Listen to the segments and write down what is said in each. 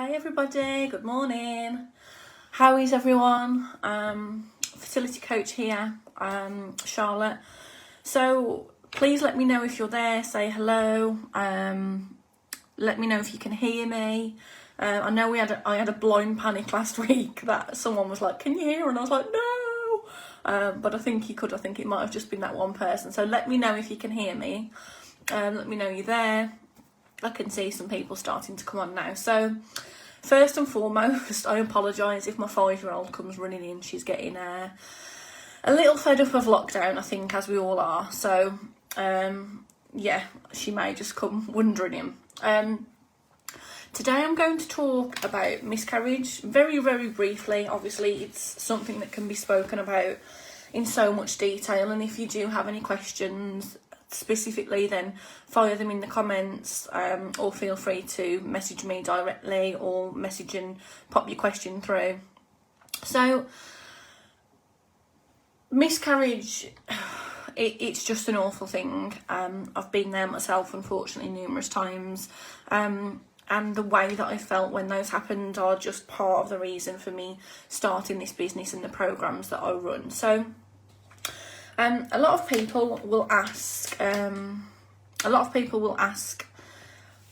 Hey everybody, good morning. How is everyone? Fertility Coach here, Charlotte. So please let me know if you're there, say hello. Let me know if you can hear me. I know I had a blind panic last week that someone was like, can you hear? And I was like, no. But I think you could. I think it might have just been that one person. So let me know if you can hear me. Let me know you're there. I can see some people starting to come on now. So first and foremost, I apologise if my 5-year-old comes running in. She's getting a little fed up of lockdown, I think, as we all are. So yeah, she may just come wandering in. Today I'm going to talk about miscarriage very, very briefly. Obviously, it's something that can be spoken about in so much detail, and if you do have any questions specifically, then fire them in the comments, or feel free to message me directly or message and pop your question through. So miscarriage, it's just an awful thing. I've been there myself, unfortunately, numerous times, and the way that I felt when those happened are just part of the reason for me starting this business and the programs that I run. So a lot of people will ask,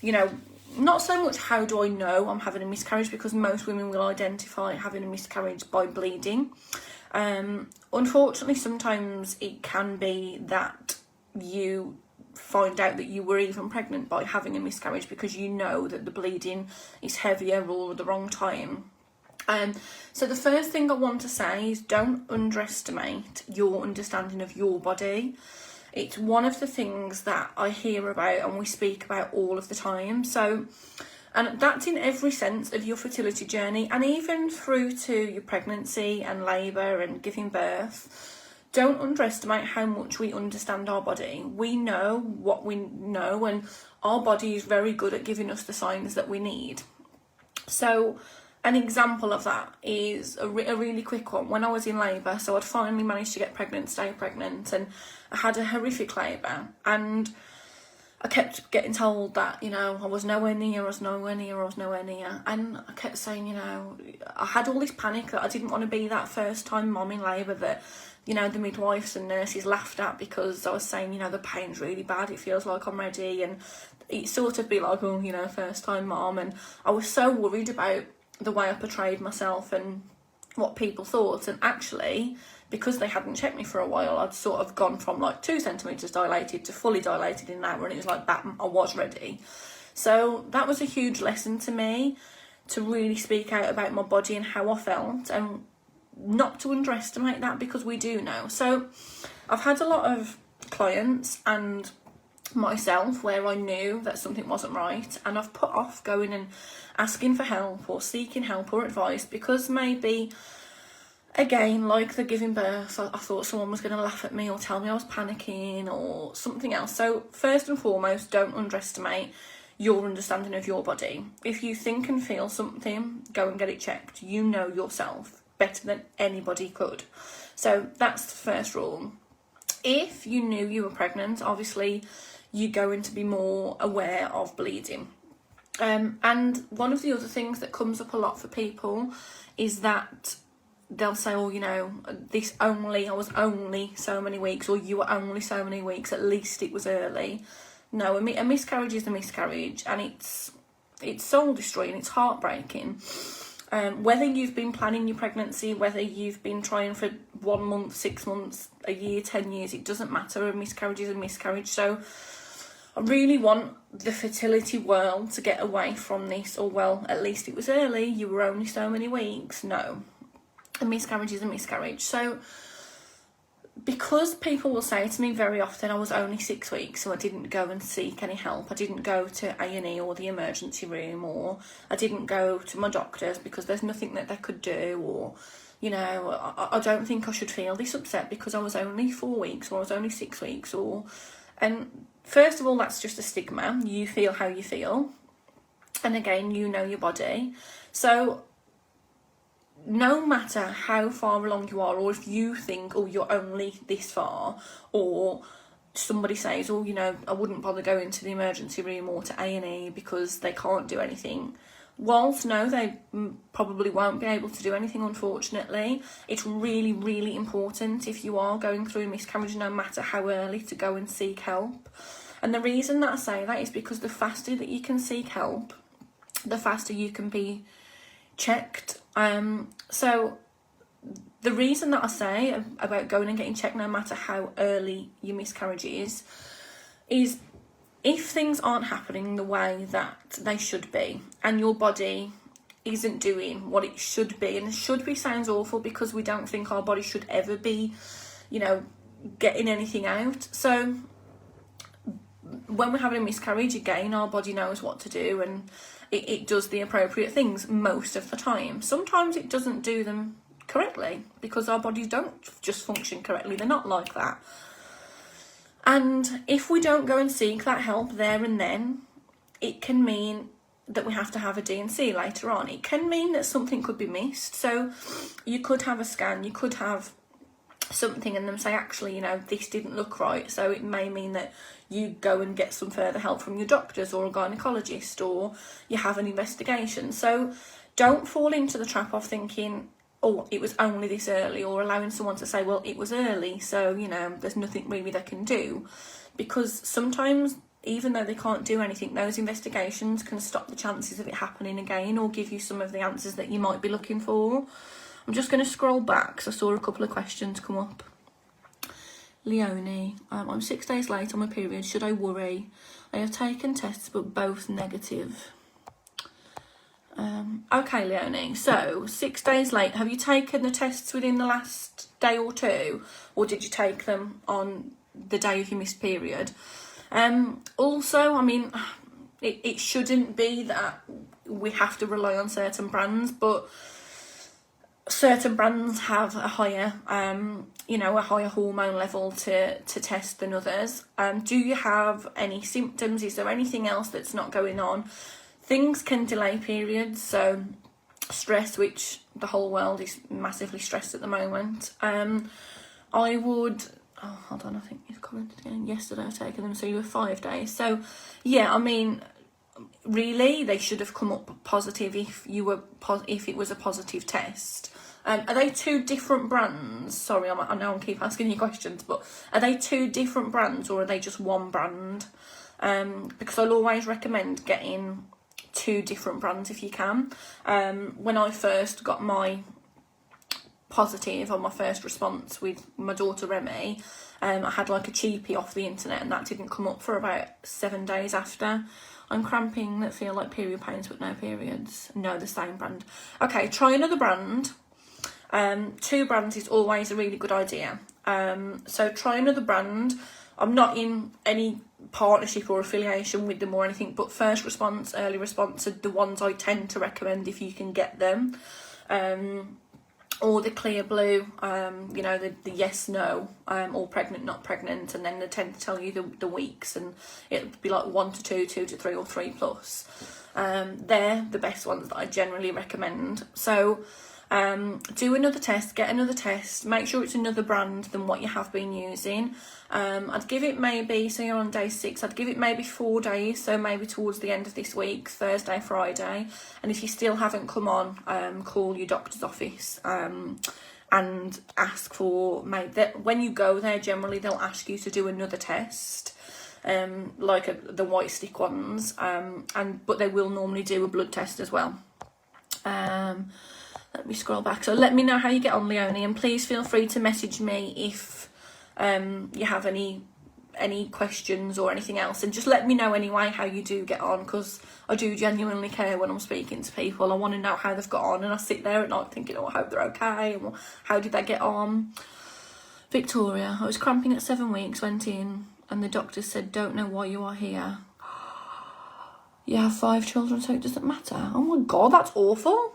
you know, not so much how do I know I'm having a miscarriage, because most women will identify having a miscarriage by bleeding. Unfortunately, sometimes it can be that you find out that you were even pregnant by having a miscarriage because you know that the bleeding is heavier or at the wrong time. So the first thing I want to say is don't underestimate your understanding of your body. It's one of the things that I hear about and we speak about all of the time. So, and that's in every sense of your fertility journey, and even through to your pregnancy and labour and giving birth. Don't underestimate how much we understand our body. We know what we know, and our body is very good at giving us the signs that we need. So an example of that is a really quick one. When I was in labour, so I'd finally managed to get pregnant, stay pregnant, and I had a horrific labour, and I kept getting told that, you know, I was nowhere near, and I kept saying, you know, I had all this panic that I didn't want to be that first time mum in labour that, you know, the midwives and nurses laughed at, because I was saying, you know, the pain's really bad, it feels like I'm ready, and it sort of be like, oh, you know, first time mum, and I was so worried about the way I portrayed myself and what people thought. And actually, because they hadn't checked me for a while, I'd sort of gone from like 2 centimetres dilated to fully dilated in an hour, and it was like that I was ready. So that was a huge lesson to me, to really speak out about my body and how I felt, and not to underestimate that, because we do know. So I've had a lot of clients and myself where I knew that something wasn't right, and I've put off going and asking for help or seeking help or advice, because maybe, again, like the giving birth, I thought someone was going to laugh at me or tell me I was panicking or something else. So first and foremost, don't underestimate your understanding of your body. If you think and feel something, go and get it checked. You know yourself better than anybody could. So that's the first rule. If you knew you were pregnant, obviously you're going to be more aware of bleeding. And one of the other things that comes up a lot for people is that they'll say, oh, you know, I was only so many weeks, or you were only so many weeks, at least it was early. No, a miscarriage is a miscarriage, and it's soul destroying, it's heartbreaking. Whether you've been planning your pregnancy, whether you've been trying for 1 month, 6 months, a year, 10 years, it doesn't matter. A miscarriage is a miscarriage. So I really want the fertility world to get away from this, or, well, at least it was early, you were only so many weeks. No, a miscarriage is a miscarriage. So because people will say to me very often, I was only 6 weeks, so I didn't go and seek any help. I didn't go to A&E or the emergency room, or I didn't go to my doctors because there's nothing that they could do, or, you know, I don't think I should feel this upset because I was only 4 weeks, or I was only 6 weeks, or... And first of all, that's just a stigma. You feel how you feel. And again, you know your body. So no matter how far along you are, or if you think, oh, you're only this far, or somebody says, oh, you know, I wouldn't bother going to the emergency room or to A&E because they can't do anything, whilst no, they probably won't be able to do anything, unfortunately, it's really, really important if you are going through a miscarriage, no matter how early, to go and seek help. And the reason that I say that is because the faster that you can seek help, the faster you can be checked. So the reason that I say about going and getting checked no matter how early your miscarriage is if things aren't happening the way that they should be, and your body isn't doing what it should be, and should be sounds awful because we don't think our body should ever be, getting anything out. So when we're having a miscarriage, again, our body knows what to do, and it does the appropriate things most of the time. Sometimes it doesn't do them correctly because our bodies don't just function correctly. They're not like that. And if we don't go and seek that help there and then, it can mean that we have to have a D&C later on. It can mean that something could be missed. So you could have a scan, you could have something and them say, actually, this didn't look right. So it may mean that you go and get some further help from your doctors or a gynecologist, or you have an investigation. So don't fall into the trap of thinking, oh, it was only this early, or allowing someone to say, well, it was early, so, there's nothing really they can do. Because sometimes, even though they can't do anything, those investigations can stop the chances of it happening again, or give you some of the answers that you might be looking for. I'm just going to scroll back because I saw a couple of questions come up. Leonie, I'm 6 days late on my period. Should I worry? I have taken tests, but both negative. Okay, Leonie, so 6 days late. Have you taken the tests within the last day or two, or did you take them on the day of your missed period? Also, it shouldn't be that we have to rely on certain brands, but certain brands have a higher, a higher hormone level to test than others. Do you have any symptoms? Is there anything else that's not going on? Things can delay periods, so stress, which the whole world is massively stressed at the moment. I would, hold on, I think you've commented again. Yesterday I've taken them, so you were 5 days. So, yeah, really, they should have come up positive if it was a positive test. Are they two different brands? Sorry, I know I keep asking you questions, but are they two different brands or are they just one brand? Because I'll always recommend getting two different brands if you can. When I first got my positive on my first response with my daughter Remy, I had like a cheapie off the internet, and that didn't come up for about 7 days after. I'm cramping that feel like period pains but no periods. No, the same brand. Okay, try another brand. 2 brands is always a really good idea. So try another brand. I'm not in any partnership or affiliation with them or anything, but first response, early response are the ones I tend to recommend if you can get them. Or the clear blue, the yes, no, or pregnant, not pregnant, and then they tend to tell you the weeks, and it'll be like 1 to 2, 2 to 3, or 3+. They're the best ones that I generally recommend. So do another test, get another test, make sure it's another brand than what you have been using. I'd give it maybe, so you're on day 6, I'd give it maybe 4 days, so maybe towards the end of this week, Thursday, Friday, and if you still haven't come on, call your doctor's office and ask for, when you go there, generally they'll ask you to do another test, like the white stick ones, but they will normally do a blood test as well. Let me scroll back. So let me know how you get on, Leonie, and please feel free to message me if you have any questions or anything else, and just let me know anyway how you do get on, because I do genuinely care when I'm speaking to people. I want to know how they've got on, and I sit there at night thinking, I hope they're okay, and how did they get on? Victoria, I was cramping at 7 weeks, went in, and the doctor said, don't know why you are here. You have 5 children, so it doesn't matter. Oh my God, that's awful.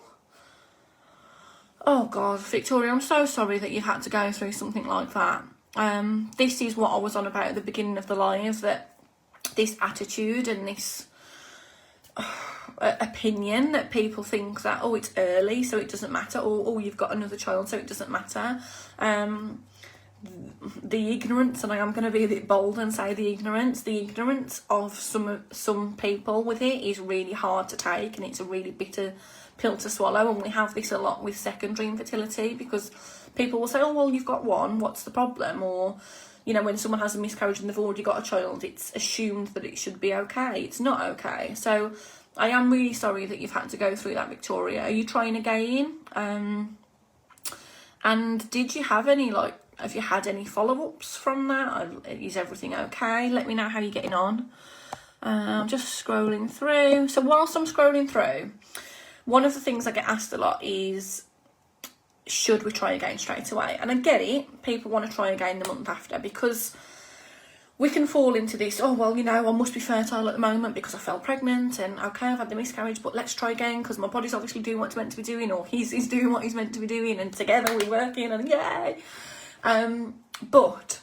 Oh God, Victoria, I'm so sorry that you've had to go through something like that. This is what I was on about at the beginning of the live, that this attitude and this opinion that people think that, oh, it's early, so it doesn't matter, or oh, you've got another child, so it doesn't matter. the ignorance, and I am going to be a bit bold and say the ignorance of some people with it is really hard to take, and it's a really bitter pill to swallow. And we have this a lot with secondary infertility, because people will say, oh, well, you've got one, what's the problem? Or, you know, when someone has a miscarriage and they've already got a child, it's assumed that it should be okay. It's not okay. So I am really sorry that you've had to go through that, Victoria. Are you trying again? And did you have any, like, have you had any follow-ups from that? Is everything okay? Let me know how you're getting on. I'm just scrolling through. So whilst I'm scrolling through, one of the things I get asked a lot is, should we try again straight away? And I get it. People want to try again the month after, because we can fall into this, oh, well, you know, I must be fertile at the moment because I fell pregnant, and okay, I've had the miscarriage, but let's try again because my body's obviously doing what it's meant to be doing, or he's doing what he's meant to be doing, and together we're working, and yay. But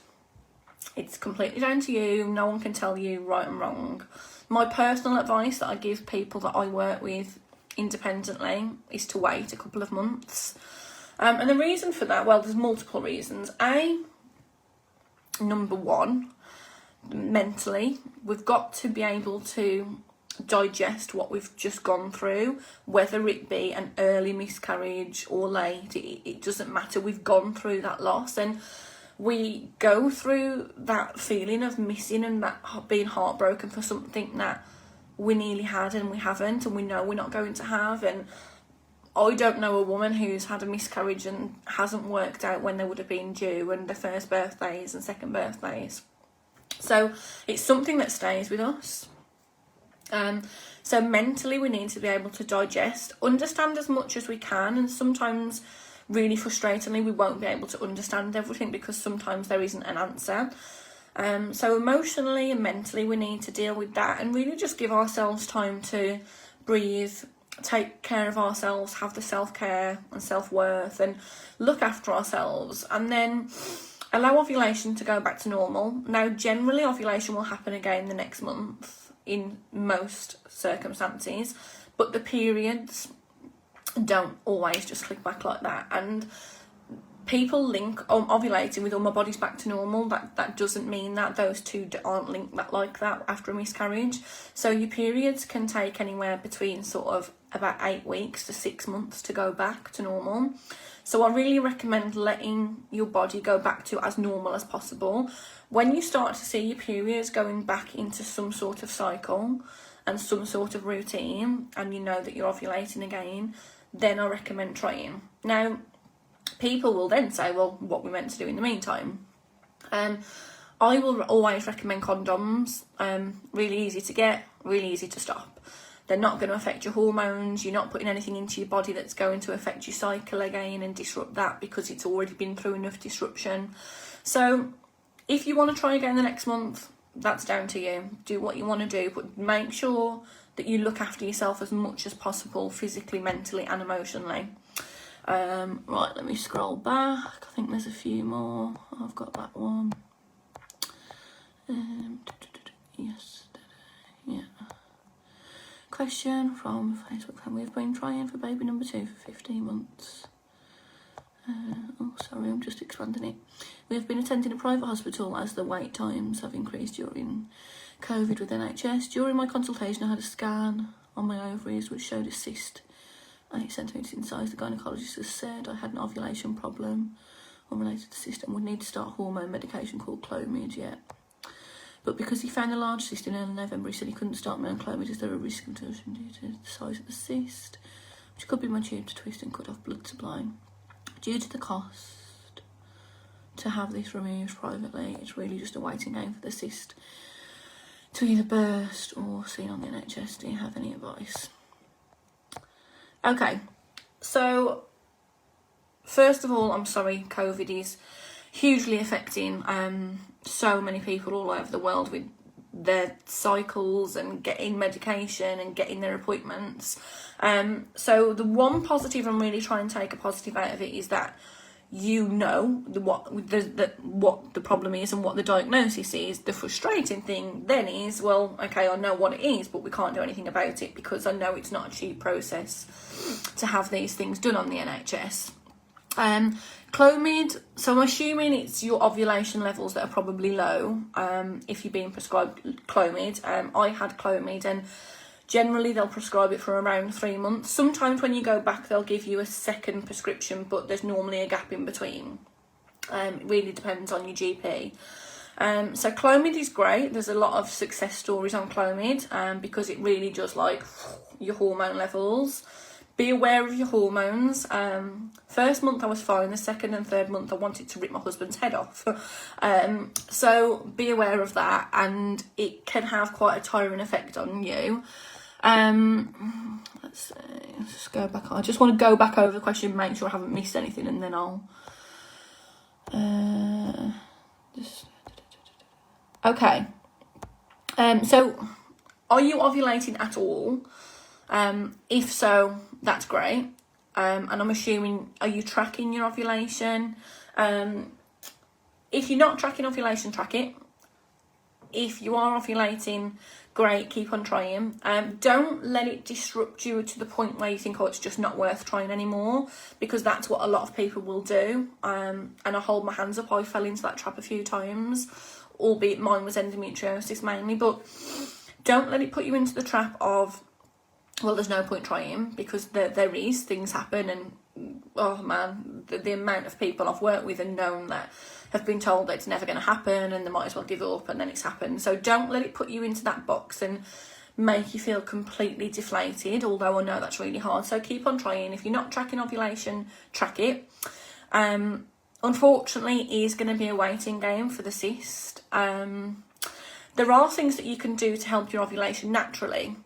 it's completely down to you. No one can tell you right and wrong. My personal advice that I give people that I work with independently is to wait a couple of months. And the reason for that, well, there's multiple reasons. Number one, mentally, we've got to be able to digest what we've just gone through, whether it be an early miscarriage or late. It doesn't matter. We've gone through that loss, and we go through that feeling of missing and that being heartbroken for something that we nearly had and we haven't, and we know we're not going to have. And I don't know a woman who's had a miscarriage and hasn't worked out when they would have been due, and their first birthdays and second birthdays. So it's something that stays with us. So mentally, we need to be able to digest, understand as much as we can, and sometimes, really frustratingly, we won't be able to understand everything because sometimes there isn't an answer. So emotionally and mentally, we need to deal with that and really just give ourselves time to breathe, take care of ourselves, have the self-care and self-worth, and look after ourselves, and then allow ovulation to go back to normal. Now, generally, ovulation will happen again the next month in most circumstances, but the periods don't always just click back like that. And people link ovulating with, oh, my body's back to normal. That doesn't mean that. Those two aren't linked like that after a miscarriage. So your periods can take anywhere between sort of about 8 weeks to 6 months to go back to normal. So I really recommend letting your body go back to as normal as possible. When you start to see your periods going back into some sort of cycle and some sort of routine, and you know that you're ovulating again, then I recommend trying. Now, people will then say, well, what we meant to do in the meantime? I will always recommend condoms. Really easy to get, really easy to stop. They're not going to affect your hormones. You're not putting anything into your body that's going to affect your cycle again and disrupt that, because it's already been through enough disruption. So if you want to try again the next month, that's down to you. Do what you want to do, but make sure that you look after yourself as much as possible, physically, mentally and emotionally. Right, let me scroll back. I think there's a few more. I've got that one. Yesterday, yeah. Question from Facebook. We've been trying for baby number 2 for 15 months. Oh, sorry, I'm just expanding it. We have been attending a private hospital as the wait times have increased during COVID with NHS. During my consultation, I had a scan on my ovaries which showed a cyst 8 centimetres in size. The gynaecologist has said I had an ovulation problem unrelated to cyst and would need to start hormone medication called Clomid yet. But because he found a large cyst in early November, he said he couldn't start me on Clomid as there a risk of torsion due to the size of the cyst, which could be my tube to twist and cut off blood supply. Due to the cost to have this removed privately, it's really just a waiting game for the cyst to either burst or seen on the NHS. Do you have any advice? Okay, so first of all, I'm sorry, COVID is hugely affecting so many people all over the world with their cycles and getting medication and getting their appointments. So the one positive, I'm really trying to take a positive out of it, is that you know what the problem is and what the diagnosis is. The frustrating thing then is, well, okay, I know what it is, but we can't do anything about it because I know it's not a cheap process to have these things done on the NHS. Clomid, so I'm assuming it's your ovulation levels that are probably low if you're being prescribed Clomid. I had Clomid, and generally they'll prescribe it for around 3 months. Sometimes when you go back they'll give you a second prescription, but there's normally a gap in between. It really depends on your GP. So Clomid is great. There's a lot of success stories on Clomid because it really does like your hormone levels. Be aware of your hormones. First month I was fine. The second and third month I wanted to rip my husband's head off. So be aware of that, and it can have quite a tiring effect on you. Let's see. Let's just go back. I just want to go back over the question, make sure I haven't missed anything, and then I'll okay. So are you ovulating at all? If so, that's great. And I'm assuming, are you tracking your ovulation? If you're not tracking ovulation, track it. If you are ovulating, great, keep on trying. Don't let it disrupt you to the point where you think, oh, it's just not worth trying anymore, because that's what a lot of people will do. And I hold my hands up, I fell into that trap a few times, albeit mine was endometriosis mainly. But don't let it put you into the trap of, well, there's no point trying, because there is, things happen. And oh man, the amount of people I've worked with and known that have been told that it's never going to happen and they might as well give up, and then it's happened. So don't let it put you into that box and make you feel completely deflated, although I know that's really hard. So keep on trying. If you're not tracking ovulation, track it. Unfortunately, it is going to be a waiting game for the cyst. There are things that you can do to help your ovulation naturally,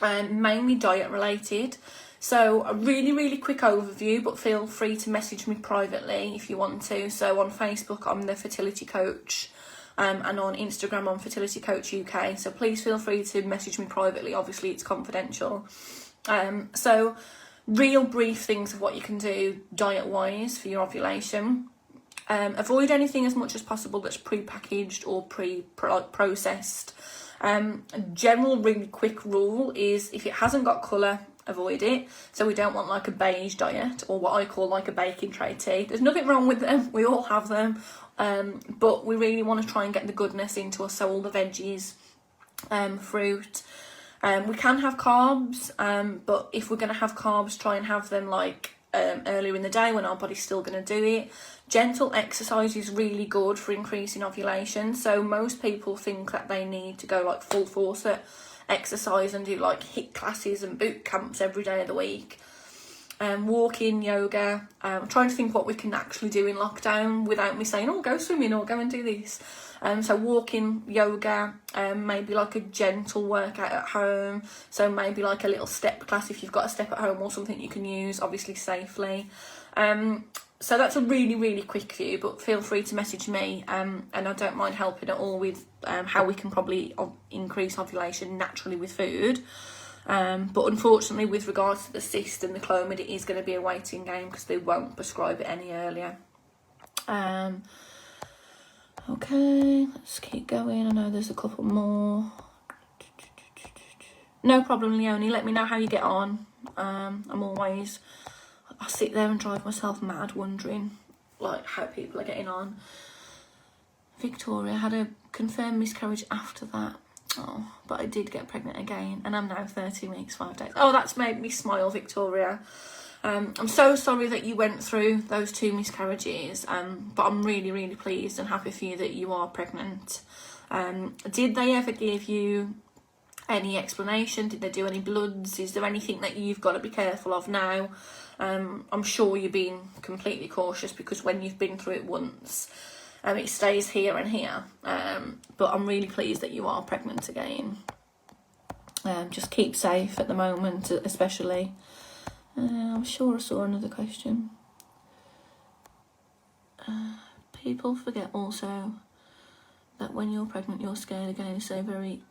mainly diet related. So a really quick overview, but feel free to message me privately if you want to. So on Facebook I'm the Fertility Coach, and on Instagram I'm Fertility Coach UK. So please feel free to message me privately. Obviously it's confidential. So real brief things of what you can do diet wise for your ovulation. Avoid anything as much as possible that's pre-packaged or pre-processed. General really quick rule is, if it hasn't got colour, avoid it. So we don't want like a beige diet, or what I call like a baking tray tea. There's nothing wrong with them, we all have them, but we really want to try and get the goodness into us, so all the veggies, fruit. We can have carbs, but if we're going to have carbs, try and have them like earlier in the day when our body's still going to do it. Gentle exercise is really good for increasing ovulation. So most people think that they need to go like full force at exercise and do like HIIT classes and boot camps every day of the week. Walking, yoga. I'm trying to think what we can actually do in lockdown without me saying, oh, go swimming or go and do this. So walking, yoga, maybe like a gentle workout at home. So maybe like a little step class if you've got a step at home, or something you can use, obviously safely. So that's a really quick view, but feel free to message me, and I don't mind helping at all with how we can probably increase ovulation naturally with food. But unfortunately, with regards to the cyst and the Clomid, it is going to be a waiting game because they won't prescribe it any earlier. Okay, let's keep going. I know there's a couple more. No problem, Leonie. Let me know how you get on. I sit there and drive myself mad wondering like how people are getting on. Victoria had a confirmed miscarriage after that. Oh, but I did get pregnant again, and I'm now 13 weeks, 5 days. Oh, that's made me smile, Victoria. I'm so sorry that you went through those 2 miscarriages, but I'm really pleased and happy for you that you are pregnant. Did they ever give you any explanation? Did they do any bloods? Is there anything that you've got to be careful of now? I'm sure you're being completely cautious, because when you've been through it once, it stays here and here. But I'm really pleased that you are pregnant again. Just keep safe at the moment, especially. I'm sure I saw another question. People forget also that when you're pregnant, you're scared again. So very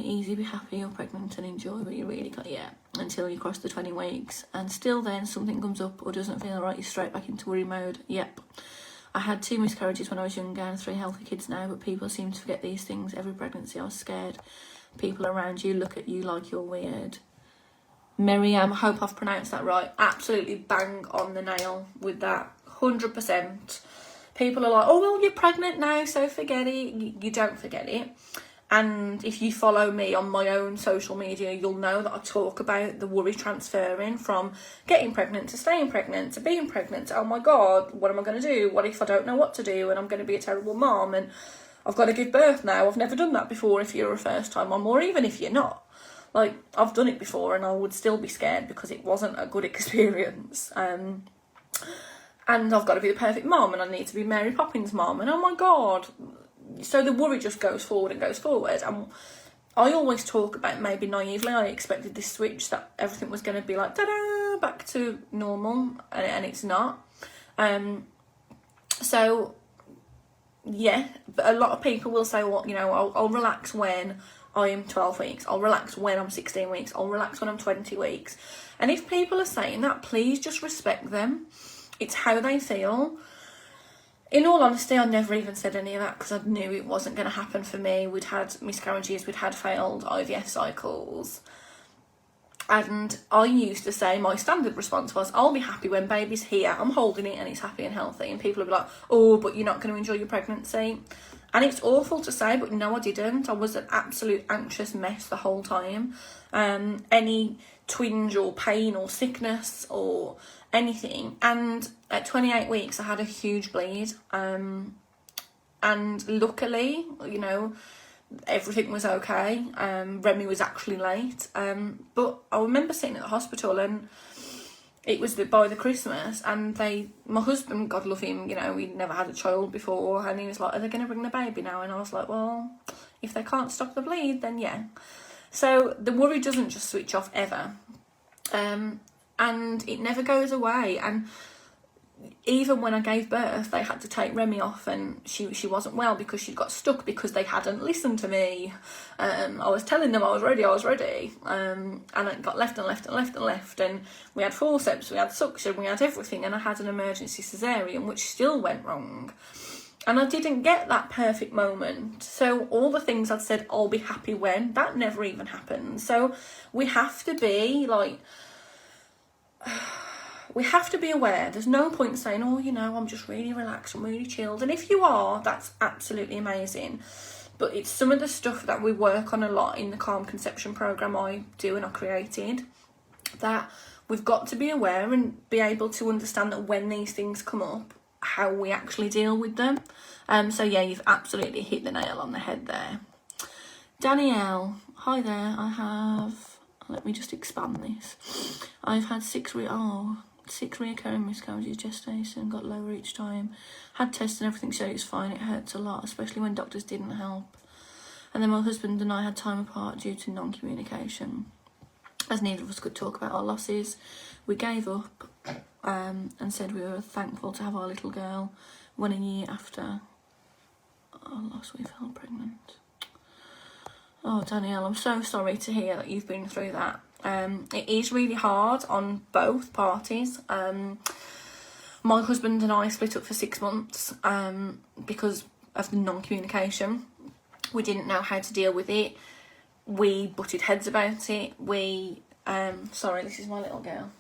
easy, be happy you're pregnant and enjoy, but you really can't yet until you cross the 20 weeks. And still then something comes up or doesn't feel right, you're straight back into worry mode. Yep. I had 2 miscarriages when I was younger and 3 healthy kids now, but people seem to forget these things. Every pregnancy I was scared. People around you look at you like you're weird. Miriam, I hope I've pronounced that right. Absolutely bang on the nail with that, 100%. People are like, oh, well, you're pregnant now, so forget it. You don't forget it. And if you follow me on my own social media, you'll know that I talk about the worry transferring from getting pregnant to staying pregnant to being pregnant to, oh my God, what am I going to do? What if I don't know what to do and I'm going to be a terrible mom and I've got to give birth now? I've never done that before if you're a first time mom, or even if you're not. Like, I've done it before and I would still be scared because it wasn't a good experience. And I've got to be the perfect mom and I need to be Mary Poppins mom. And oh my God. So the worry just goes forward and goes forward. And I always talk about, maybe naively, I expected this switch that everything was going to be like, ta-da, back to normal. And it's not. So, yeah. But a lot of people will say, well, you know, I'll relax when I'm 12 weeks, I'll relax when I'm 16 weeks, I'll relax when I'm 20 weeks. And if people are saying that, please just respect them. It's how they feel. In all honesty, I never even said any of that because I knew it wasn't going to happen for me. We'd had miscarriages, we'd had failed IVF cycles. And I used to say, my standard response was, I'll be happy when baby's here, I'm holding it and it's happy and healthy. And people would be like, oh, but you're not going to enjoy your pregnancy. And it's awful to say, but no, I didn't. I was an absolute anxious mess the whole time. Any twinge or pain or sickness or anything. And at 28 weeks, I had a huge bleed. And luckily, you know, everything was okay. Remy was actually late. But I remember sitting at the hospital and it was by the Christmas, and my husband, God love him, you know, he'd never had a child before, and he was like, are they going to bring the baby now? And I was like, well, if they can't stop the bleed, then yeah. So the worry doesn't just switch off ever. And it never goes away. And even when I gave birth, they had to take Remy off, and she wasn't well because she got stuck because they hadn't listened to me. I was telling them I was ready. And it got left, and we had forceps, we had suction, we had everything, and I had an emergency cesarean, which still went wrong. And I didn't get that perfect moment. So all the things I'd said, I'll be happy when, that never even happened. So we have to be like... We have to be aware. There's no point saying, oh, you know, I'm just really relaxed, I'm really chilled. And if you are, that's absolutely amazing. But it's some of the stuff that we work on a lot in the Calm Conception programme I do and I created, that we've got to be aware and be able to understand that when these things come up, how we actually deal with them. So yeah, you've absolutely hit the nail on the head there. Danielle, hi there. Let me just expand this. I've had 6 recurring miscarriages, gestation got lower each time, had tests and everything showed it's fine. It hurts a lot, especially when doctors didn't help. And then my husband and I had time apart due to non-communication. As neither of us could talk about our losses, we gave up and said we were thankful to have our little girl. 1 year after our loss, we fell pregnant. Oh, Danielle, I'm so sorry to hear that you've been through that. It is really hard on both parties. My husband and I split up for 6 months because of the non-communication. We didn't know how to deal with it. We butted heads about it. Sorry, this is my little girl.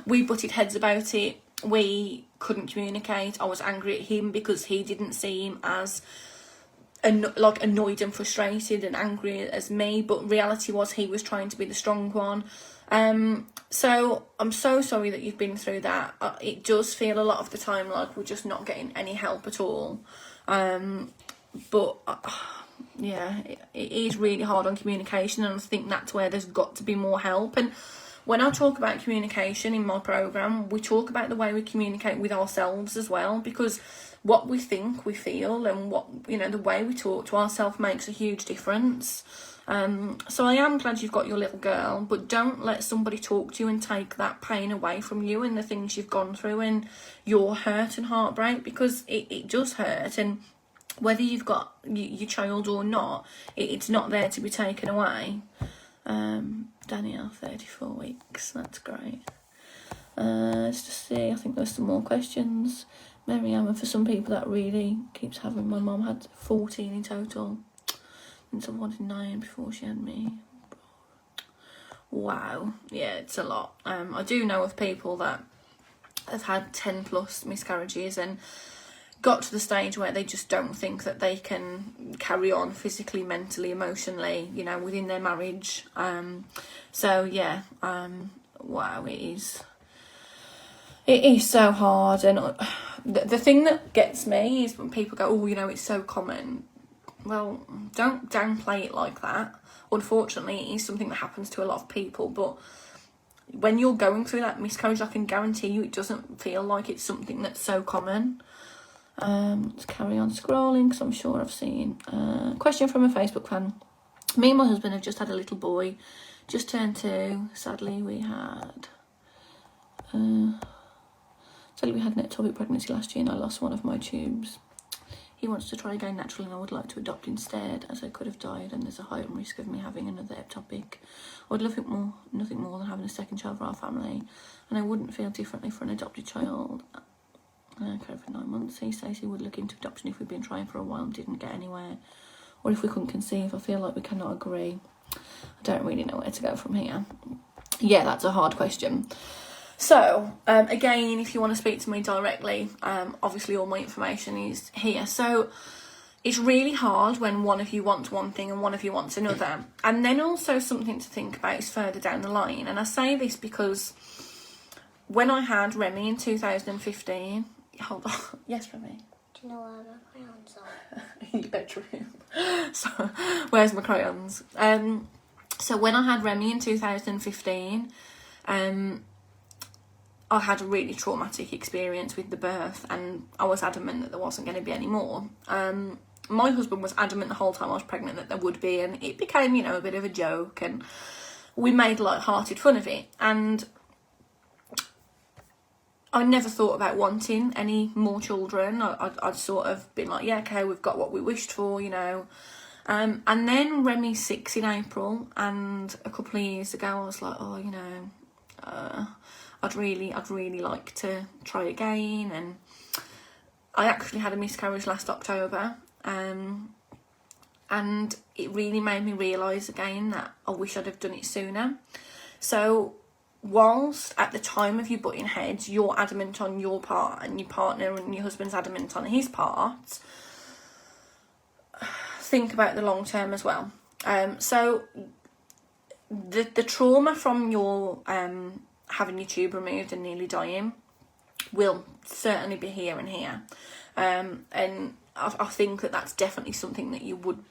We butted heads about it. We couldn't communicate. I was angry at him because he didn't seem as annoyed and frustrated and angry as me, but reality was he was trying to be the strong one. So I'm so sorry that you've been through that. It does feel a lot of the time like we're just not getting any help at all. But yeah, it is really hard on communication, and I think that's where there's got to be more help. And when I talk about communication in my programme, we talk about the way we communicate with ourselves as well, because what we think, we feel, and what, you know, the way we talk to ourselves makes a huge difference. So I am glad you've got your little girl, but don't let somebody talk to you and take that pain away from you and the things you've gone through and your hurt and heartbreak, because it does hurt. And whether you've got your child or not, it's not there to be taken away. Danielle, 34 weeks, that's great. Let's just see, I think there's some more questions. Miriam, and for some people that really keeps having, my mum had 14 in total, and so I wanted 9 before she had me. Wow, yeah, it's a lot. I do know of people that have had 10 plus miscarriages and got to the stage where they just don't think that they can carry on physically, mentally, emotionally, you know, within their marriage. So yeah, wow, it is so hard. And the thing that gets me is when people go, oh, you know, it's so common. Well, don't downplay it like that. Unfortunately, it is something that happens to a lot of people, but when you're going through that miscarriage, I can guarantee you it doesn't feel like it's something that's so common. Let's carry on scrolling because I'm sure I've seen a question from a Facebook fan. Me and my husband have just had a little boy, just turned 2. Sadly, we had an ectopic pregnancy last year and I lost one of my tubes. He wants to try again naturally and I would like to adopt instead, as I could have died and there's a higher risk of me having another ectopic. I would love it nothing more than having a second child for our family, and I wouldn't feel differently for an adopted child. Okay, for 9 months. He says he would look into adoption if we'd been trying for a while and didn't get anywhere, or if we couldn't conceive. I feel like we cannot agree. I don't really know where to go from here. Yeah, that's a hard question. So, again, if you want to speak to me directly, obviously all my information is here. So, it's really hard when one of you wants one thing and one of you wants another. And then also something to think about is further down the line. And I say this because when I had Remy in 2015... Hold on. Yes, Remy? Do you know where my crayons are? In your bedroom. So, where's my crayons? So, when I had Remy in 2015... I had a really traumatic experience with the birth and I was adamant that there wasn't going to be any more. My husband was adamant the whole time I was pregnant that there would be, and it became, you know, a bit of a joke and we made light-hearted fun of it. And I never thought about wanting any more children. I'd sort of been like, yeah, okay, we've got what we wished for, you know. And then Remy's 6 in April, and a couple of years ago I was like, oh, you know, I'd really like to try again. And I actually had a miscarriage last October, and it really made me realise again that I wish I'd have done it sooner. So whilst at the time of you butting heads you're adamant on your part and your partner and your husband's adamant on his part, think about the long term as well. So the trauma from your having your tube removed and nearly dying will certainly be here and here. And I think that that's definitely something that you would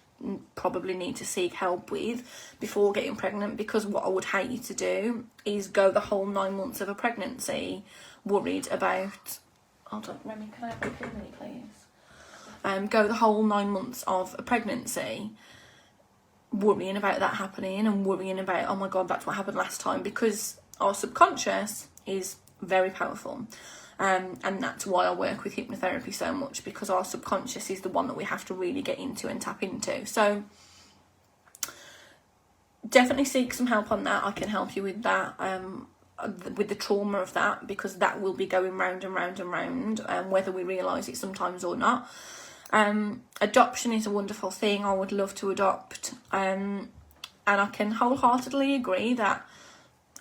probably need to seek help with before getting pregnant, because what I would hate you to do is go the whole 9 months of a pregnancy worried about... Hold on, Remy, can I have a quick minute, please? Go the whole 9 months of a pregnancy worrying about that happening and worrying about, oh my God, that's what happened last time, because our subconscious is very powerful. And that's why I work with hypnotherapy so much, because our subconscious is the one that we have to really get into and tap into. So definitely seek some help on that. I can help you with that, with the trauma of that, because that will be going round and round and round, whether we realise it sometimes or not. Adoption is a wonderful thing. I would love to adopt. And I can wholeheartedly agree that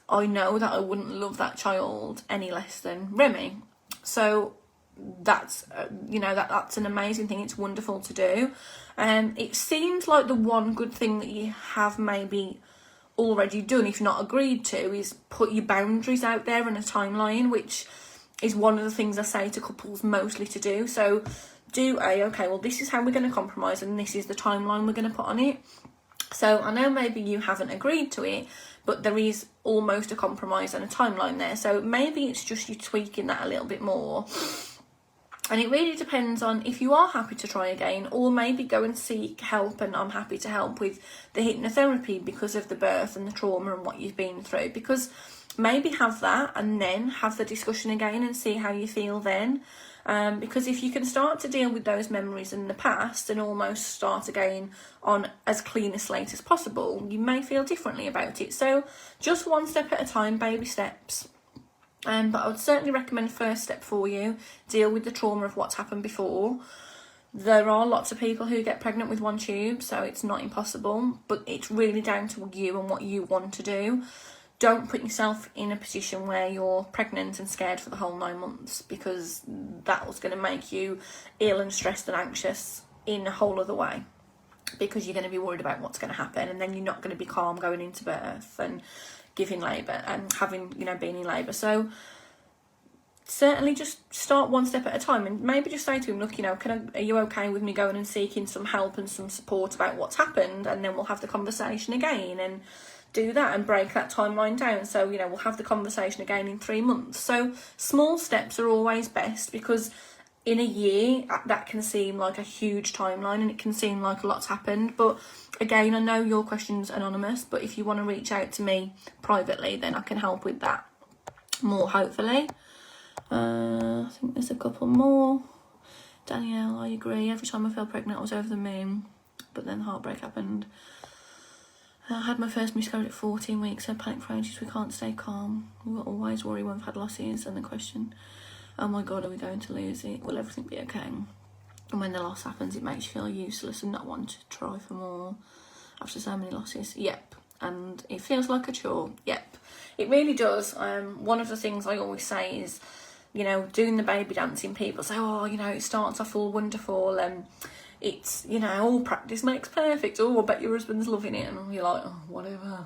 I know that I wouldn't love that child any less than Remy. So that's, you know, that's an amazing thing. It's wonderful to do. It seems like the one good thing that you have maybe already done, if not agreed to, is put your boundaries out there in a timeline, which is one of the things I say to couples mostly to do. So okay, well, this is how we're going to compromise and this is the timeline we're going to put on it. So I know maybe you haven't agreed to it, but there is almost a compromise and a timeline there. So maybe it's just you tweaking that a little bit more. And it really depends on if you are happy to try again, or maybe go and seek help. And I'm happy to help with the hypnotherapy because of the birth and the trauma and what you've been through. Because maybe have that and then have the discussion again and see how you feel then. Because if you can start to deal with those memories in the past and almost start again on as clean a slate as possible, you may feel differently about it. So just one step at a time, baby steps. But I would certainly recommend first step for you, deal with the trauma of what's happened before. There are lots of people who get pregnant with one tube, so it's not impossible, but it's really down to you and what you want to do. Don't put yourself in a position where you're pregnant and scared for the whole 9 months, because that was going to make you ill and stressed and anxious in a whole other way, because you're going to be worried about what's going to happen, and then you're not going to be calm going into birth and giving labour and having, being in labour. So certainly just start one step at a time, and maybe just say to him, look, are you okay with me going and seeking some help and some support about what's happened, and then we'll have the conversation again, and do that and break that timeline down. So, we'll have the conversation again in 3 months. So small steps are always best, because in a year that can seem like a huge timeline and it can seem like a lot's happened. But again, I know your question's anonymous, but if you want to reach out to me privately, then I can help with that more, hopefully. I think there's a couple more. Danielle, I agree. Every time I felt pregnant, I was over the moon, but then heartbreak happened. I had my first miscarriage at 14 weeks. I panicked for ages. We can't stay calm. We always worry when we've had losses. And the question, oh my God, are we going to lose it? Will everything be okay? And when the loss happens, it makes you feel useless and not want to try for more after so many losses. Yep. And it feels like a chore. Yep. It really does. One of the things I always say is, doing the baby dancing, people say, oh, it starts off all wonderful and it's, all practice makes perfect. Oh, I bet your husband's loving it. And you're like, oh, whatever.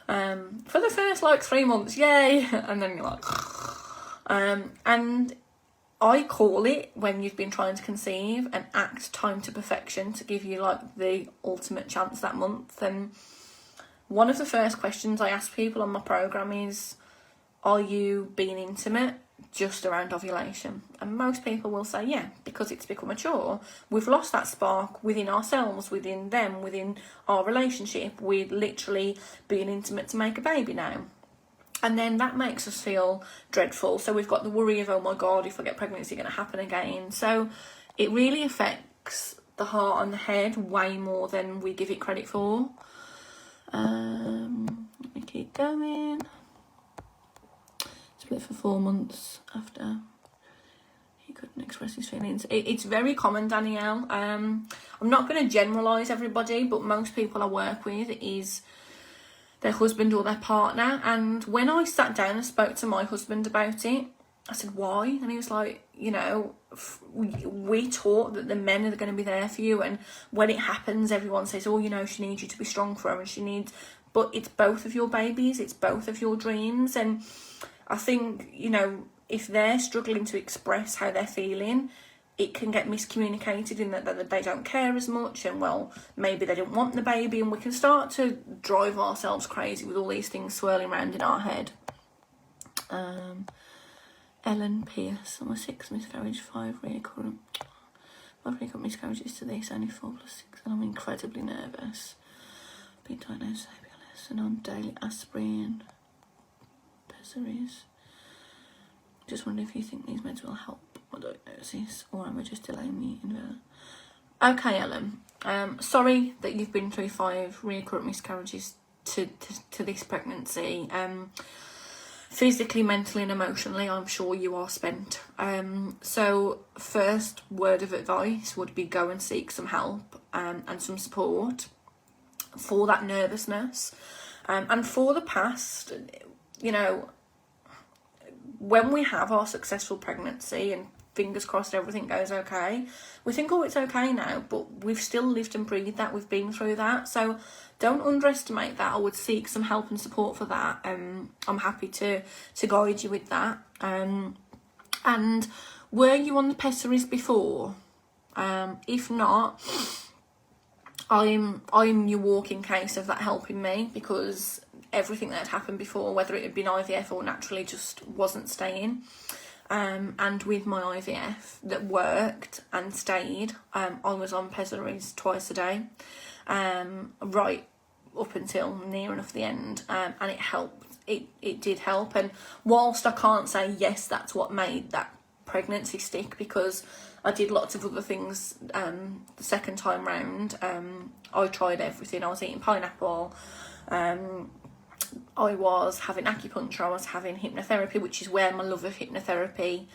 For the first 3 months, yay. And then you're like, and I call it, when you've been trying to conceive, an act time to perfection, to give you the ultimate chance that month. And one of the first questions I ask people on my program is, are you being intimate just around ovulation? And most people will say yeah, because it's become a chore. We've lost that spark within ourselves, within them, within our relationship. We're literally being intimate to make a baby now. And then that makes us feel dreadful. So we've got the worry of, oh my God, if I get pregnant, is it going to happen again? So it really affects the heart and the head way more than we give it credit for. Let me keep going. Split for 4 months after he couldn't express his feelings. It's very common, Danielle. I'm not going to generalise everybody, but most people I work with is their husband or their partner. And when I sat down and spoke to my husband about it, I said, why? And he was like, we taught that the men are going to be there for you, and when it happens, everyone says, oh, she needs you to be strong for her, and but it's both of your babies, it's both of your dreams. And I think, if they're struggling to express how they're feeling, it can get miscommunicated in that they don't care as much, and well, maybe they don't want the baby, and we can start to drive ourselves crazy with all these things swirling around in our head. Ellen Pierce, I'm a 6th miscarriage, 5 recurrent. 5 recurrent miscarriages to this, only 4 + 6, and I'm incredibly nervous. Been diagnosed with ABLS and on daily aspirin. Pessaries. Just wonder if you think these meds will help my diagnosis, or am I just delaying the invalid? Okay, Ellen. Sorry that you've been through 5 recurrent miscarriages to this pregnancy. Physically, mentally and emotionally, I'm sure you are spent. So first word of advice would be go and seek some help and some support for that nervousness. And for the past, when we have our successful pregnancy and fingers crossed everything goes okay, we think, oh, it's okay now, but we've still lived and breathed that, we've been through that. So don't underestimate that. I would seek some help and support for that. I'm happy to guide you with that. And were you on the pessaries before? If not, I'm your walking case of that helping me, because everything that had happened before, whether it had been IVF or naturally, just wasn't staying. And with my IVF that worked and stayed, I was on pessaries twice a day, right up until near enough the end, and it helped. It did help. And whilst I can't say yes, that's what made that pregnancy stick, because I did lots of other things the second time round. I tried everything. I was eating pineapple. I was having acupuncture, I was having hypnotherapy, which is where my love of hypnotherapy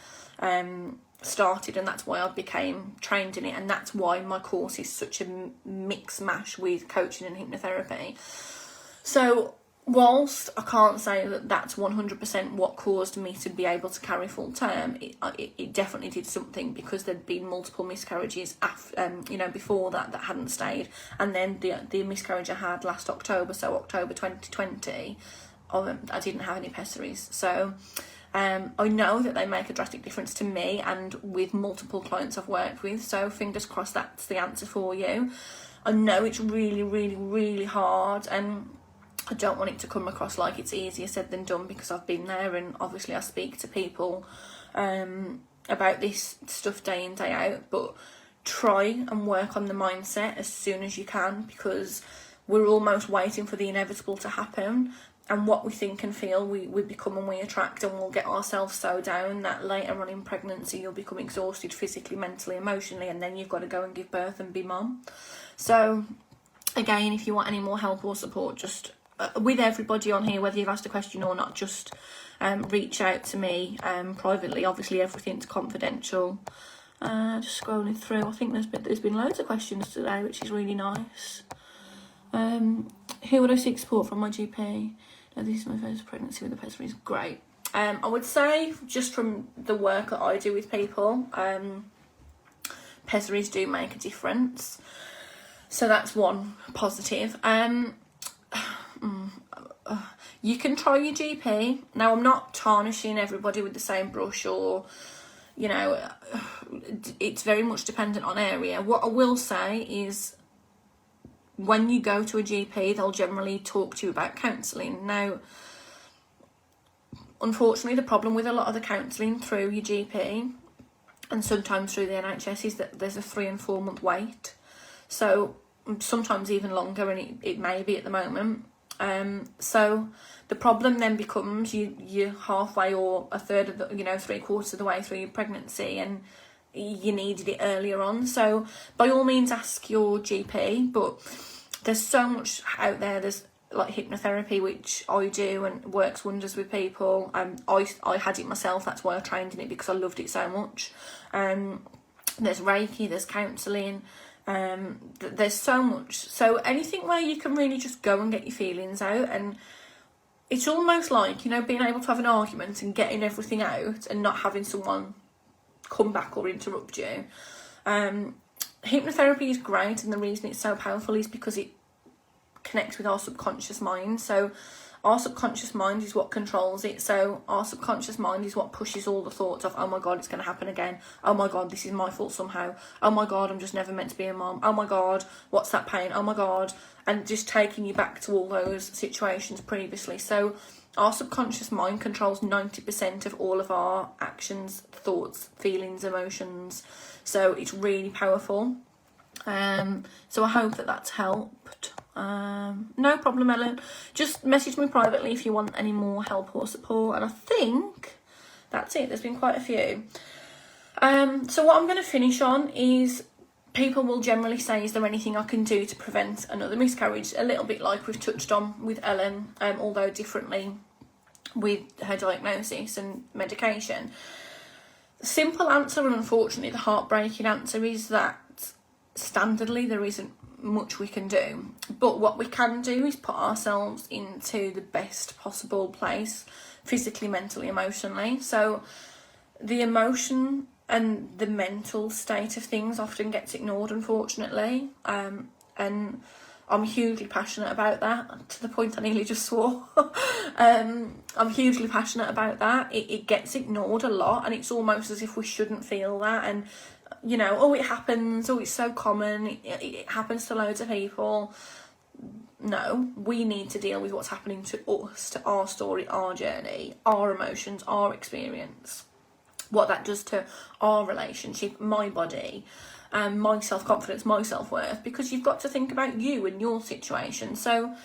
started, and that's why I became trained in it, and that's why my course is such a mix mash with coaching and hypnotherapy. So whilst I can't say that that's 100% what caused me to be able to carry full term, it definitely did something, because there'd been multiple miscarriages after, before that hadn't stayed, and then the miscarriage I had last October, so October 2020, I didn't have any pessaries. So I know that they make a drastic difference to me and with multiple clients I've worked with, so fingers crossed that's the answer for you. I know it's really, really, really hard, and I don't want it to come across like it's easier said than done, because I've been there, and obviously I speak to people about this stuff day in, day out, but try and work on the mindset as soon as you can, because we're almost waiting for the inevitable to happen. And what we think and feel, we become and we attract, and we'll get ourselves so down that later on in pregnancy you'll become exhausted physically, mentally, emotionally, and then you've got to go and give birth and be mum. So again, if you want any more help or support, just with everybody on here, whether you've asked a question or not, just reach out to me privately. Obviously everything's confidential. Just scrolling through, I think there's been loads of questions today, which is really nice. Who would I seek support from? My GP. No, this is my first pregnancy with a pessary. Great. I would say, just from the work that I do with people, pessaries do make a difference. So that's one positive. You can try your GP. Now, I'm not tarnishing everybody with the same brush, or, it's very much dependent on area. What I will say is, when you go to a GP, they'll generally talk to you about counselling. Now, unfortunately, the problem with a lot of the counselling through your GP, and sometimes through the NHS, is that there's a 3 and 4 month wait. So sometimes even longer, and it may be at the moment. So the problem then becomes you're halfway or a third of the, 3/4 of the way through your pregnancy, and you needed it earlier on. So by all means ask your GP, but there's so much out there. There's like hypnotherapy, which I do and works wonders with people. I had it myself, that's why I trained in it, because I loved it so much. There's Reiki, there's counselling, there's so much. So anything where you can really just go and get your feelings out, and it's almost like, being able to have an argument and getting everything out and not having someone come back or interrupt you. Hypnotherapy is great, and the reason it's so powerful is because it connects with our subconscious mind. So our subconscious mind is what controls it. So our subconscious mind is what pushes all the thoughts of, oh my God, it's going to happen again. Oh my God, this is my fault somehow. Oh my God, I'm just never meant to be a mom. Oh my God, what's that pain? Oh my God. And just taking you back to all those situations previously. So our subconscious mind controls 90% of all of our actions, thoughts, feelings, emotions. So it's really powerful. So I hope that that's helped. No problem, Ellen. Just message me privately if you want any more help or support. And I think that's it. There's been quite a few. So what I'm going to finish on is, people will generally say, is there anything I can do to prevent another miscarriage? A little bit like we've touched on with Ellen, although differently with her diagnosis and medication. The simple answer, and unfortunately the heartbreaking answer, is that standardly there isn't much we can do. But what we can do is put ourselves into the best possible place, physically, mentally, emotionally. So the emotion and the mental state of things often gets ignored, unfortunately. And I'm hugely passionate about that, to the point I nearly just swore. I'm hugely passionate about that. It gets ignored a lot, and it's almost as if we shouldn't feel that. And, oh, it happens, oh, it's so common, it happens to loads of people. No, we need to deal with what's happening to us, to our story, our journey, our emotions, our experience, what that does to our relationship, my body, my self-confidence, my self-worth, because you've got to think about you and your situation. So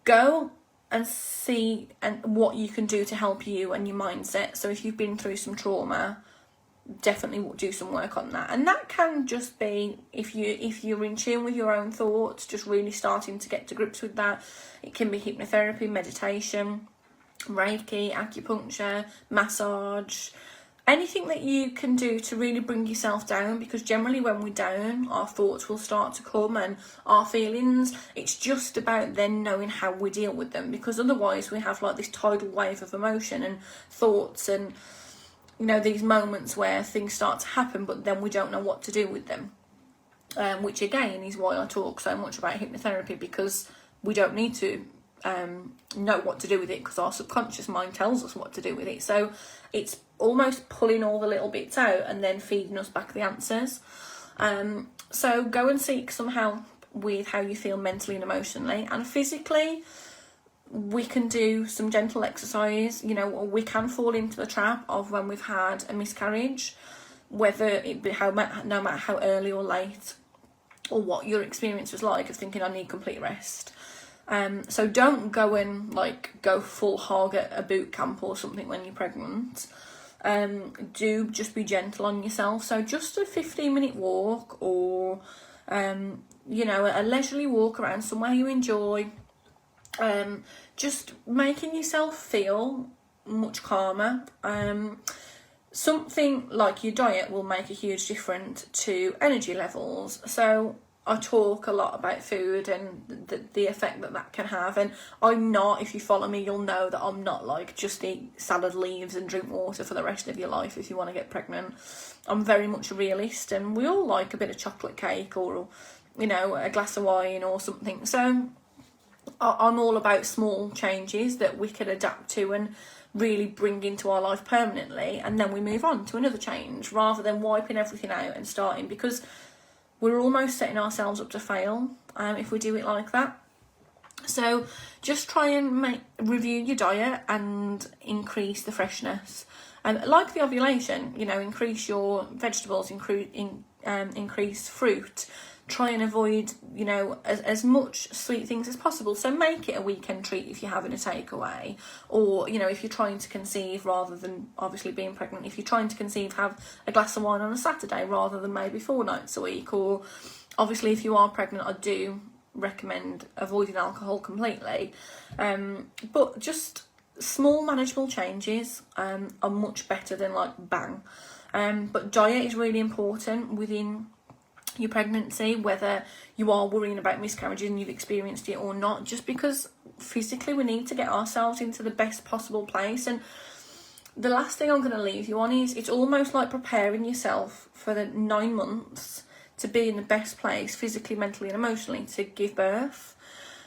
go and see what you can do to help you and your mindset. So if you've been through some trauma, definitely do some work on that. And that can just be, if you're in tune with your own thoughts, just really starting to get to grips with that. It can be hypnotherapy, meditation, Reiki, acupuncture, massage, anything that you can do to really bring yourself down, because generally when we're down, our thoughts will start to come and our feelings. It's just about then knowing how we deal with them, because otherwise we have like this tidal wave of emotion and thoughts and, you know, these moments where things start to happen, but then we don't know what to do with them. Which again is why I talk so much about hypnotherapy, because we don't need to know what to do with it, because our subconscious mind tells us what to do with it. So it's almost pulling all the little bits out and then feeding us back the answers. So go and seek some help with how you feel mentally and emotionally. And physically, we can do some gentle exercise. You know, we can fall into the trap of when we've had a miscarriage, whether it be no matter how early or late, or what your experience was like, of thinking I need complete rest. So don't go and go full hog at a boot camp or something when you're pregnant. Do just be gentle on yourself. So just a 15-minute walk, or you know, a leisurely walk around somewhere you enjoy. Just making yourself feel much calmer. Something like your diet will make a huge difference to energy levels. So I talk a lot about food and the effect that can have. And I'm not, if you follow me, you'll know that I'm not like just eat salad leaves and drink water for the rest of your life if you want to get pregnant. I'm very much a realist, and we all like a bit of chocolate cake, or, you know, a glass of wine or something. So I'm all about small changes that we can adapt to and really bring into our life permanently, and then we move on to another change, rather than wiping everything out and starting, because we're almost setting ourselves up to fail if we do it like that. So just try and review your diet and increase the freshness. Like the ovulation, you know, increase your vegetables, increase fruit. Try and avoid, you know, as much sweet things as possible. So make it a weekend treat if you're having a takeaway, or, you know, if you're trying to conceive, rather than obviously being pregnant, if you're trying to conceive, have a glass of wine on a Saturday rather than maybe 4 nights a week. Or obviously if you are pregnant, I do recommend avoiding alcohol completely. But just small manageable changes are much better than bang. But diet is really important within your pregnancy, whether you are worrying about miscarriages and you've experienced it or not, just because physically we need to get ourselves into the best possible place. And the last thing I'm going to leave you on is, it's almost like preparing yourself for the 9 months to be in the best place physically, mentally and emotionally to give birth.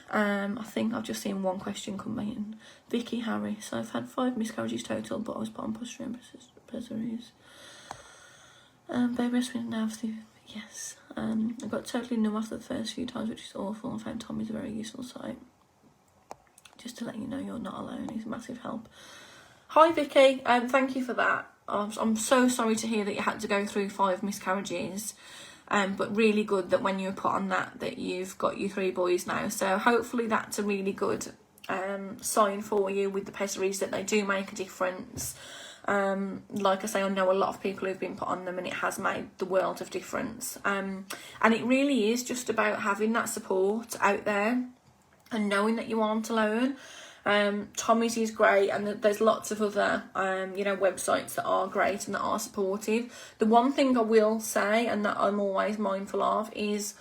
I think I've just seen one question come in. Vicky Harris: I've had 5 miscarriages total, but I was put on posture pessaries. Baby breastfeeding now through. Yes. I got totally numb after the first few times, which is awful. I found Tommy's a very useful site. Just to let you know, you're not alone. He's a massive help. Hi Vicky, thank you for that. I'm so sorry to hear that you had to go through 5 miscarriages, but really good that when you were put on that you've got your 3 boys now. So hopefully that's a really good sign for you with the pessaries, that they do make a difference. Like I say, I know a lot of people who've been put on them, and it has made the world of difference. And it really is just about having that support out there and knowing that you aren't alone. Tommy's is great, and there's lots of other you know, websites that are great and that are supportive. The one thing I will say, and that I'm always mindful of, is,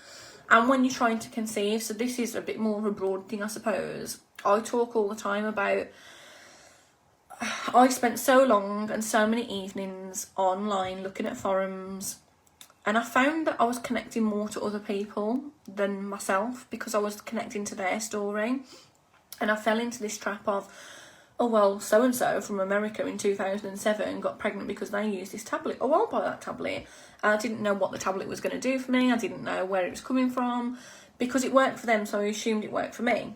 and when you're trying to conceive, so this is a bit more of a broad thing I suppose, I talk all the time about, I spent so long and so many evenings online looking at forums, and I found that I was connecting more to other people than myself, because I was connecting to their story. And I fell into this trap of, oh well, so-and-so from America in 2007 got pregnant because they used this tablet. Oh, I'll buy that tablet. I didn't know what the tablet was going to do for me. I didn't know where it was coming from, because it worked for them, so I assumed it worked for me.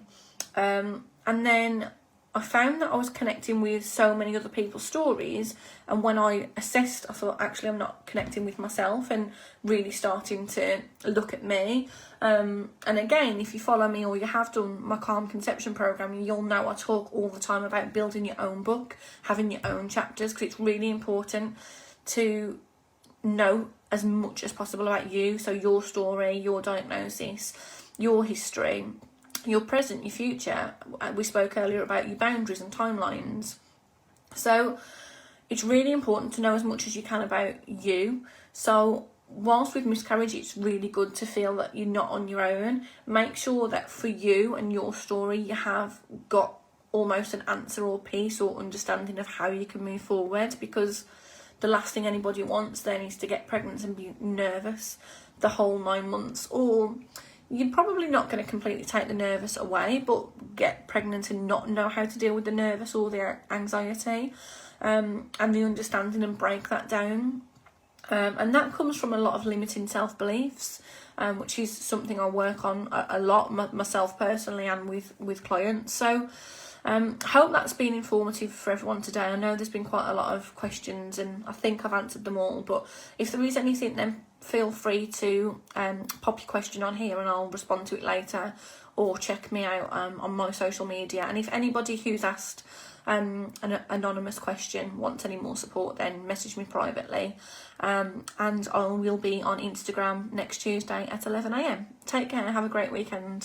And then I found that I was connecting with so many other people's stories, and when I assessed, I thought, actually I'm not connecting with myself and really starting to look at me. And again, if you follow me or you have done my Calm Conception program, you'll know I talk all the time about building your own book, having your own chapters, because it's really important to know as much as possible about you. So your story, your diagnosis, your history, your present, your future. We spoke earlier about your boundaries and timelines. So it's really important to know as much as you can about you. So whilst with miscarriage, it's really good to feel that you're not on your own. Make sure that for you and your story, you have got almost an answer or piece or understanding of how you can move forward, because the last thing anybody wants then is to get pregnant and be nervous the whole 9 months. Or you're probably not going to completely take the nervous away, but get pregnant and not know how to deal with the nervous or the anxiety, and the understanding, and break that down. And that comes from a lot of limiting self-beliefs, which is something I work on a lot myself personally and with clients. So hope that's been informative for everyone today. I know there's been quite a lot of questions and I think I've answered them all, but if there is anything, then feel free to pop your question on here and I'll respond to it later, or check me out on my social media. And if anybody who's asked an anonymous question wants any more support, then message me privately, and I will be on Instagram next Tuesday at 11 a.m. Take care, have a great weekend.